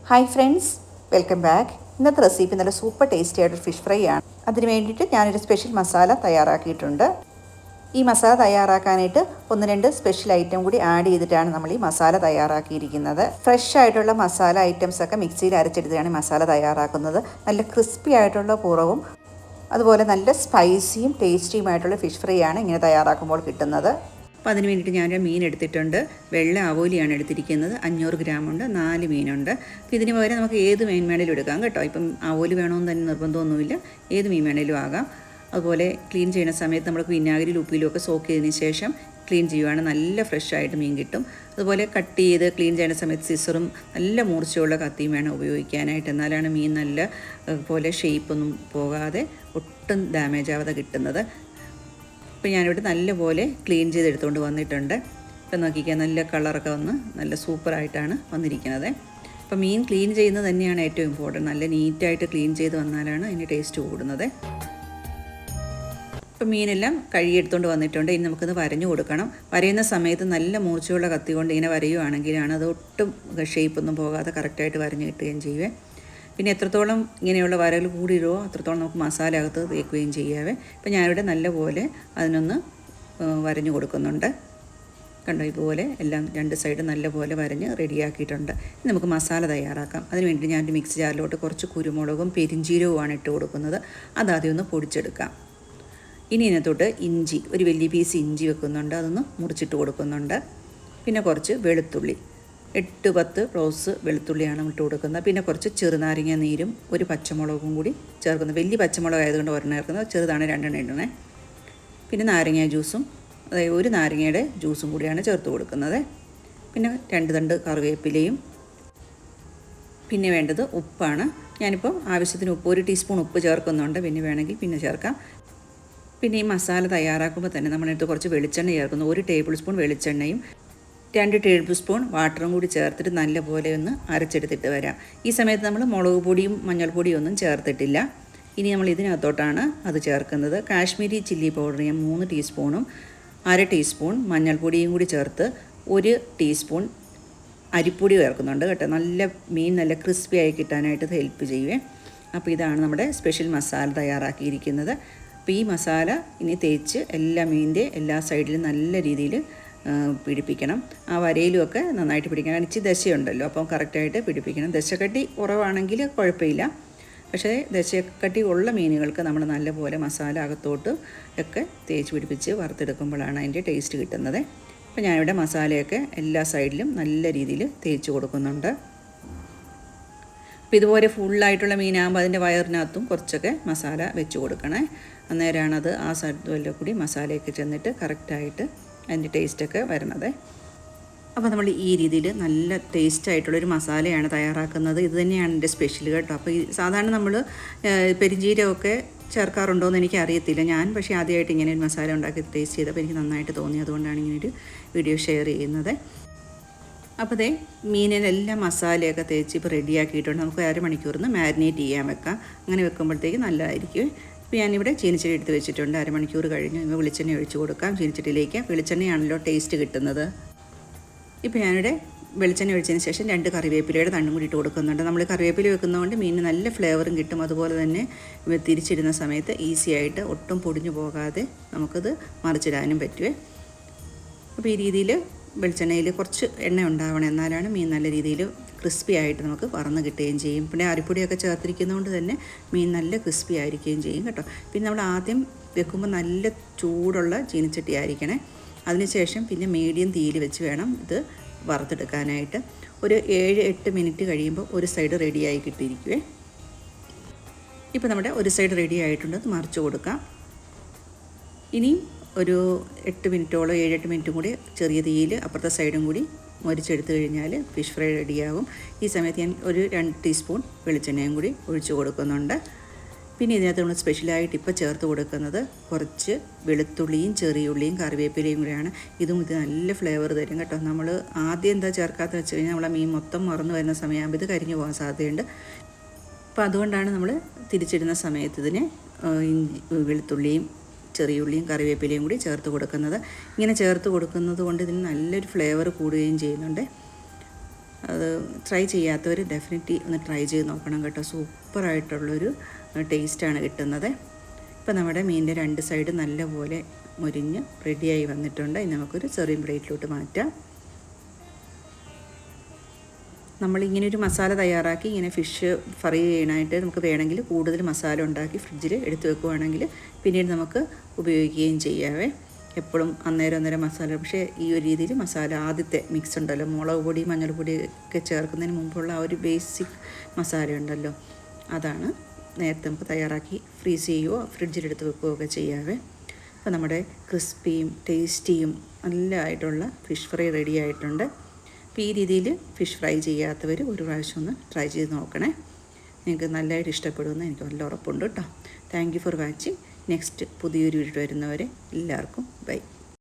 Hi friends, welcome back. ഇന്നത്തെ recipe നല്ല super tasty ആയിട്ടൊരു ഫിഷ് ഫ്രൈ ആണ്. അതിന് വേണ്ടിയിട്ട് ഞാനൊരു സ്പെഷ്യൽ മസാല തയ്യാറാക്കിയിട്ടുണ്ട്. ഈ മസാല തയ്യാറാക്കാനായിട്ട് ഒന്ന് രണ്ട് സ്പെഷ്യൽ ഐറ്റം കൂടി ആഡ് ചെയ്തിട്ടാണ് നമ്മൾ ഈ മസാല തയ്യാറാക്കിയിരിക്കുന്നത്. ഫ്രഷ് ആയിട്ടുള്ള മസാല ഐറ്റംസ് ഒക്കെ മിക്സിയിൽ അരച്ചെടുത്തിട്ടാണ് മസാല തയ്യാറാക്കുന്നത്. നല്ല ക്രിസ്പി ആയിട്ടുള്ള പുറവും അതുപോലെ നല്ല സ്പൈസിയും ടേസ്റ്റിയുമായിട്ടുള്ള ഫിഷ് ഫ്രൈ ആണ് ഇങ്ങനെ തയ്യാറാക്കുമ്പോൾ കിട്ടുന്നത്. അപ്പോൾ അതിന് വേണ്ടിയിട്ട് ഞാൻ മീൻ എടുത്തിട്ടുണ്ട്. വെള്ള ആവോലിയാണ് എടുത്തിരിക്കുന്നത്. 500 ഗ്രാമുണ്ട്. 4 മീനുണ്ട്. അപ്പോൾ ഇതിന് പകരം നമുക്ക് ഏത് മീൻ വേണേലും എടുക്കാം കേട്ടോ. ഇപ്പം ആവോലി വേണമെന്ന് തന്നെ നിർബന്ധമൊന്നുമില്ല, ഏത് മീൻ വേണേലും ആകാം. അതുപോലെ ക്ലീൻ ചെയ്യുന്ന സമയത്ത് നമ്മൾ വിനാഗിരിയിലും ഉപ്പിലും ഒക്കെ സോക്ക് ചെയ്തതിന് ശേഷം ക്ലീൻ ചെയ്യുവാണ് നല്ല ഫ്രഷ് ആയിട്ട് മീൻ കിട്ടും. അതുപോലെ കട്ട് ചെയ്ത് ക്ലീൻ ചെയ്യുന്ന സമയത്ത് സിസറും നല്ല മൂർച്ചയുള്ള കത്തിയും വേണം ഉപയോഗിക്കാനായിട്ട്. എന്നാലാണ് മീൻ നല്ല പോലെ ഷേപ്പൊന്നും പോകാതെ ഒട്ടും ഡാമേജ് ആവാതെ കിട്ടുന്നത്. അപ്പോൾ ഞാനിവിടെ നല്ലപോലെ ക്ലീൻ ചെയ്തെടുത്തുകൊണ്ട് വന്നിട്ടുണ്ട്. ഇപ്പം നോക്കിക്കാൻ നല്ല കളറൊക്കെ വന്ന് നല്ല സൂപ്പറായിട്ടാണ് വന്നിരിക്കുന്നത്. അപ്പോൾ മീൻ ക്ലീൻ ചെയ്യുന്നത് തന്നെയാണ് ഏറ്റവും ഇമ്പോർട്ടൻറ്റ്. നല്ല നീറ്റായിട്ട് ക്ലീൻ ചെയ്ത് വന്നാലാണ് അതിന് ടേസ്റ്റ് കൂടുന്നത്. ഇപ്പോൾ മീനെല്ലാം കഴുകിയെടുത്തുകൊണ്ട് വന്നിട്ടുണ്ട്. ഇനി നമുക്കിത് വരഞ്ഞു കൊടുക്കണം. വരയുന്ന സമയത്ത് നല്ല മൂർച്ചയുള്ള കത്തി കൊണ്ട് ഇങ്ങനെ വരയുവാണെങ്കിലാണ് അത് ഒട്ടും ഷേപ്പൊന്നും പോകാതെ കറക്റ്റായിട്ട് വരഞ്ഞ് കിട്ടുകയും ചെയ്യുവേ. പിന്നെ എത്രത്തോളം ഇങ്ങനെയുള്ള വരകൾ കൂടിയിടുമോ അത്രത്തോളം നമുക്ക് മസാല അകത്ത് തേക്കുകയും ചെയ്യാവേ. ഇപ്പോൾ ഞാനിവിടെ നല്ലപോലെ അതിനൊന്ന് വരഞ്ഞു കൊടുക്കുന്നുണ്ട്. കണ്ടോ, ഇതുപോലെ എല്ലാം രണ്ട് സൈഡ് നല്ലപോലെ വരഞ്ഞ് റെഡിയാക്കിയിട്ടുണ്ട്. ഇനി നമുക്ക് മസാല തയ്യാറാക്കാം. അതിനുവേണ്ടി ഞാൻ മിക്സി ജാറിലോട്ട് കുറച്ച് കുരുമുളകും പെരിഞ്ചീരകവുമാണ് ഇട്ട് കൊടുക്കുന്നത്. അതാദ്യം ഒന്ന് പൊടിച്ചെടുക്കാം. ഇനി ഇതിനകത്തോട്ട് ഇഞ്ചി, ഒരു വലിയ പീസ് ഇഞ്ചി വെക്കുന്നുണ്ട്, അതൊന്ന് മുറിച്ചിട്ട് കൊടുക്കുന്നുണ്ട്. പിന്നെ കുറച്ച് വെളുത്തുള്ളി, 8-10 റോസ് വെളുത്തുള്ളിയാണ് ഇട്ട് കൊടുക്കുന്നത്. പിന്നെ കുറച്ച് ചെറുനാരങ്ങ നീരും ഒരു പച്ചമുളകും കൂടി ചേർക്കുന്നത്. വലിയ പച്ചമുളക് ആയതുകൊണ്ട് ഒരെണ്ണം ചേർക്കുന്നത്, ചെറുതാണ് 2 ഇടണേ. പിന്നെ നാരങ്ങ ജ്യൂസും, അതായത് ഒരു നാരങ്ങയുടെ ജ്യൂസും കൂടിയാണ് ചേർത്ത് കൊടുക്കുന്നത്. പിന്നെ 2 തണ്ട് കറിവേപ്പിലയും. പിന്നെ വേണ്ടത് ഉപ്പാണ്. ഞാനിപ്പോൾ ആവശ്യത്തിന് ഉപ്പ്, 1 ടീസ്പൂൺ ഉപ്പ് ചേർക്കുന്നുണ്ട്. പിന്നെ വേണമെങ്കിൽ പിന്നെ ചേർക്കാം. പിന്നെ ഈ മസാല തയ്യാറാക്കുമ്പോൾ തന്നെ നമ്മളടുത്ത് കുറച്ച് വെളിച്ചെണ്ണ ചേർക്കുന്നു. 1 ടേബിൾ സ്പൂൺ വെളിച്ചെണ്ണയും 2 ടേബിൾ സ്പൂൺ വാട്ടറും കൂടി ചേർത്തിട്ട് നല്ലപോലെ ഒന്ന് അരച്ചെടുത്തിട്ട് വരാം. ഈ സമയത്ത് നമ്മൾ മുളക് പൊടിയും മഞ്ഞൾപ്പൊടിയും ഒന്നും ചേർത്തിട്ടില്ല. ഇനി നമ്മൾ ഇതിനകത്തോട്ടാണ് അത് ചേർക്കുന്നത്. കാശ്മീരി ചില്ലി പൗഡർ ഞാൻ 3 ടീസ്പൂണും 1/2 ടീസ്പൂൺ മഞ്ഞൾപ്പൊടിയും കൂടി ചേർത്ത് 1 ടീസ്പൂൺ അരിപ്പൊടി ചേർക്കുന്നുണ്ട് കേട്ടോ. നല്ല മീൻ നല്ല ക്രിസ്പി ആയി കിട്ടാനായിട്ട് ഹെൽപ്പ് ചെയ്യുവേ. അപ്പോൾ ഇതാണ് നമ്മുടെ സ്പെഷ്യൽ മസാല തയ്യാറാക്കിയിരിക്കുന്നത്. അപ്പോൾ ഈ മസാല ഇനി തേച്ച് എല്ലാ മീനിൻ്റെ എല്ലാ സൈഡിലും നല്ല രീതിയിൽ പിടിപ്പിക്കണം. ആ വരയിലുമൊക്കെ നന്നായിട്ട് പിടിക്കണം. കാരണം ഇച്ചിരി ദശയുണ്ടല്ലോ, അപ്പം കറക്റ്റായിട്ട് പിടിപ്പിക്കണം. ദശക്കട്ടി കുറവാണെങ്കിൽ കുഴപ്പമില്ല. പക്ഷേ ദശക്കട്ടി ഉള്ള മീനുകൾക്ക് നമ്മൾ നല്ലപോലെ മസാല അകത്തോട്ട് ഒക്കെ തേച്ച് പിടിപ്പിച്ച് വറുത്തെടുക്കുമ്പോഴാണ് അതിൻ്റെ ടേസ്റ്റ് കിട്ടുന്നത്. അപ്പോൾ ഞാനിവിടെ മസാലയൊക്കെ എല്ലാ സൈഡിലും നല്ല രീതിയിൽ തേച്ച് കൊടുക്കുന്നുണ്ട്. അപ്പോൾ ഇതുപോലെ ഫുള്ളായിട്ടുള്ള മീനാകുമ്പോൾ അതിൻ്റെ വയറിനകത്തും കുറച്ചൊക്കെ മസാല വെച്ച് കൊടുക്കണേ. അന്നേരമാണത് ആ സൈഡിൽ കൂടി മസാലയൊക്കെ ചെന്നിട്ട് കറക്റ്റായിട്ട് അതിൻ്റെ ടേസ്റ്റൊക്കെ വരണത്. അപ്പോൾ നമ്മൾ ഈ രീതിയിൽ നല്ല ടേസ്റ്റായിട്ടുള്ളൊരു മസാലയാണ് തയ്യാറാക്കുന്നത്. ഇത് തന്നെയാണ് എൻ്റെ സ്പെഷ്യൽ കേട്ടോ. അപ്പോൾ ഈ സാധാരണ നമ്മൾ പെരിഞ്ചീരകമൊക്കെ ചേർക്കാറുണ്ടോയെന്ന് എനിക്ക് അറിയത്തില്ല. ഞാൻ പക്ഷേ ആദ്യമായിട്ട് ഇങ്ങനെ ഒരു മസാല ഉണ്ടാക്കി ടേസ്റ്റ് ചെയ്തപ്പോൾ എനിക്ക് നന്നായിട്ട് തോന്നി. അതുകൊണ്ടാണ് ഇങ്ങനൊരു വീഡിയോ ഷെയർ ചെയ്യുന്നത്. അപ്പോൾ ദേ മീനിലെല്ലാം മസാലയൊക്കെ തേച്ച് ഇപ്പോൾ റെഡിയാക്കിയിട്ടുണ്ട്. നമുക്ക് 1/2 മണിക്കൂറിന് മാരിനേറ്റ് ചെയ്യാൻ വെക്കാം. അങ്ങനെ വെക്കുമ്പോഴത്തേക്ക് നല്ലതായിരിക്കും. ഇപ്പോൾ ഞാനിവിടെ ചീനിച്ചട്ടി എടുത്ത് വെച്ചിട്ടുണ്ട്. 1/2 മണിക്കൂർ കഴിഞ്ഞ് ഇപ്പോൾ വെളിച്ചെണ്ണ ഒഴിച്ച് കൊടുക്കാം ചീനിച്ചട്ടിയിലേക്ക്. വെളിച്ചെണ്ണയാണല്ലോ ടേസ്റ്റ് കിട്ടുന്നത്. ഇപ്പോൾ ഞാനിവിടെ വെളിച്ചെണ്ണ ഒഴിച്ചതിന് ശേഷം 2 കറിവേപ്പിലയുടെ തണ്ടും കൂടി ഇട്ട് കൊടുക്കുന്നുണ്ട്. നമ്മൾ കറിവേപ്പില വെക്കുന്നതുകൊണ്ട് മീനിന് നല്ല ഫ്ലേവറും കിട്ടും. അതുപോലെ തന്നെ തിരിച്ചിടുന്ന സമയത്ത് ഈസി ആയിട്ട് ഒട്ടും പൊടിഞ്ഞു പോകാതെ നമുക്കത് മറിച്ചിടാനും പറ്റുമേ. അപ്പോൾ ഈ രീതിയിൽ വെളിച്ചെണ്ണയിൽ കുറച്ച് എണ്ണ ഉണ്ടാവണം, എന്നാലാണ് മീൻ നല്ല രീതിയിൽ ക്രിസ്പി ആയിട്ട് നമുക്ക് വറന്ന് കിട്ടുകയും ചെയ്യും. പിന്നെ അരിപ്പൊടിയൊക്കെ ചേർത്തിരിക്കുന്നതുകൊണ്ട് തന്നെ മീൻ നല്ല ക്രിസ്പി ആയിരിക്കുകയും ചെയ്യും കേട്ടോ. പിന്നെ നമ്മൾ ആദ്യം വെക്കുമ്പോൾ നല്ല ചൂടുള്ള ചീനിച്ചട്ടി ആയിരിക്കണേ. അതിനുശേഷം പിന്നെ മീഡിയം തീയിൽ വെച്ച് വേണം ഇത് വറുത്തെടുക്കാനായിട്ട്. ഒരു 7-8 മിനിറ്റ് കഴിയുമ്പോൾ ഒരു സൈഡ് റെഡിയായി കിട്ടിയിരിക്കുവേ. ഇപ്പോൾ നമ്മുടെ ഒരു സൈഡ് റെഡി ആയിട്ടുണ്ട്. അത് മറിച്ച് കൊടുക്കാം. ഇനിയും ഒരു 8 മിനിറ്റോളം 7-8 മിനിറ്റും കൂടി ചെറിയ തീയിൽ അപ്പുറത്തെ സൈഡും കൂടി മൊരിച്ചെടുത്ത് കഴിഞ്ഞാൽ ഫിഷ് ഫ്രൈ റെഡിയാകും. ഈ സമയത്ത് ഞാൻ ഒരു 2 ടീസ്പൂൺ വെളിച്ചെണ്ണയും കൂടി ഒഴിച്ച് കൊടുക്കുന്നുണ്ട്. പിന്നെ ഇതിനകത്ത് നമ്മൾ സ്പെഷ്യലായിട്ട് ഇപ്പോൾ ചേർത്ത് കൊടുക്കുന്നത് കുറച്ച് വെളുത്തുള്ളിയും ചെറിയുള്ളിയും കറിവേപ്പിലയും കൂടിയാണ്. ഇത് നല്ല ഫ്ലേവർ തരും കേട്ടോ. നമ്മൾ ആദ്യം എന്താ ചേർക്കാത്ത വെച്ച് കഴിഞ്ഞാൽ നമ്മളെ മീൻ മൊത്തം മറന്നു വരുന്ന സമയമാകുമ്പോൾ ഇത് കരിഞ്ഞു പോകാൻ സാധ്യതയുണ്ട്. അപ്പോൾ അതുകൊണ്ടാണ് നമ്മൾ തിരിച്ചിടുന്ന സമയത്ത് ഇതിന് വെളുത്തുള്ളിയും ചെറിയുള്ളിയും കറിവേപ്പിലയും കൂടി ചേർത്ത് കൊടുക്കുന്നത്. ഇങ്ങനെ ചേർത്ത് കൊടുക്കുന്നത് കൊണ്ട് ഇതിന് നല്ലൊരു ഫ്ലേവർ കൂടുകയും ചെയ്യുന്നുണ്ട്. അത് ട്രൈ ചെയ്യാത്തവർ ഡെഫിനറ്റ്ലി ഒന്ന് ട്രൈ ചെയ്ത് നോക്കണം കേട്ടോ. സൂപ്പറായിട്ടുള്ളൊരു ടേസ്റ്റാണ് കിട്ടുന്നത്. ഇപ്പോൾ നമ്മുടെ മീനിൻ്റെ 2 സൈഡ് നല്ലപോലെ മുരിഞ്ഞ് റെഡിയായി വന്നിട്ടുണ്ട്. ഇനി നമുക്കൊരു സെർവിങ് പ്ലേറ്റിലോട്ട് മാറ്റാം. നമ്മളിങ്ങനെയൊരു മസാല തയ്യാറാക്കി ഇങ്ങനെ ഫിഷ് ഫ്രൈ ചെയ്യാനായിട്ട് നമുക്ക് വേണമെങ്കിൽ കൂടുതൽ മസാല ഉണ്ടാക്കി ഫ്രിഡ്ജിൽ എടുത്ത് വെക്കുകയാണെങ്കിൽ പിന്നീട് നമുക്ക് ഉപയോഗിക്കുകയും ചെയ്യാവേ. എപ്പോഴും അന്നേരം മസാല, പക്ഷേ ഈ ഒരു രീതിയിൽ മസാല ആദ്യത്തെ മിക്സ് ഉണ്ടല്ലോ, മുളക് പൊടി മഞ്ഞൾപ്പൊടി ഒക്കെ ചേർക്കുന്നതിന് മുമ്പുള്ള ആ ഒരു ബേസിക് മസാല ഉണ്ടല്ലോ, അതാണ് നേരത്തെ നമുക്ക് തയ്യാറാക്കി ഫ്രീസ് ചെയ്യുകയോ ഫ്രിഡ്ജിലെടുത്ത് വെക്കുകയോ ഒക്കെ ചെയ്യാവേ. അപ്പോൾ നമ്മുടെ ക്രിസ്പിയും ടേസ്റ്റിയും നല്ലതായിട്ടുള്ള ഫിഷ് ഫ്രൈ റെഡി ആയിട്ടുണ്ട്. അപ്പോൾ ഈ രീതിയിൽ ഫിഷ് ഫ്രൈ ചെയ്യാത്തവർ ഒരു പ്രാവശ്യം ഒന്ന് ട്രൈ ചെയ്ത് നോക്കണേ. നിങ്ങൾക്ക് നല്ലതായിട്ട് ഇഷ്ടപ്പെടുമെന്ന് എനിക്ക് നല്ല ഉറപ്പുണ്ട് കേട്ടോ. Thank you for watching. Next പുതിയൊരു വീഡിയോ വരുന്നവരെ എല്ലാവർക്കും ബൈ.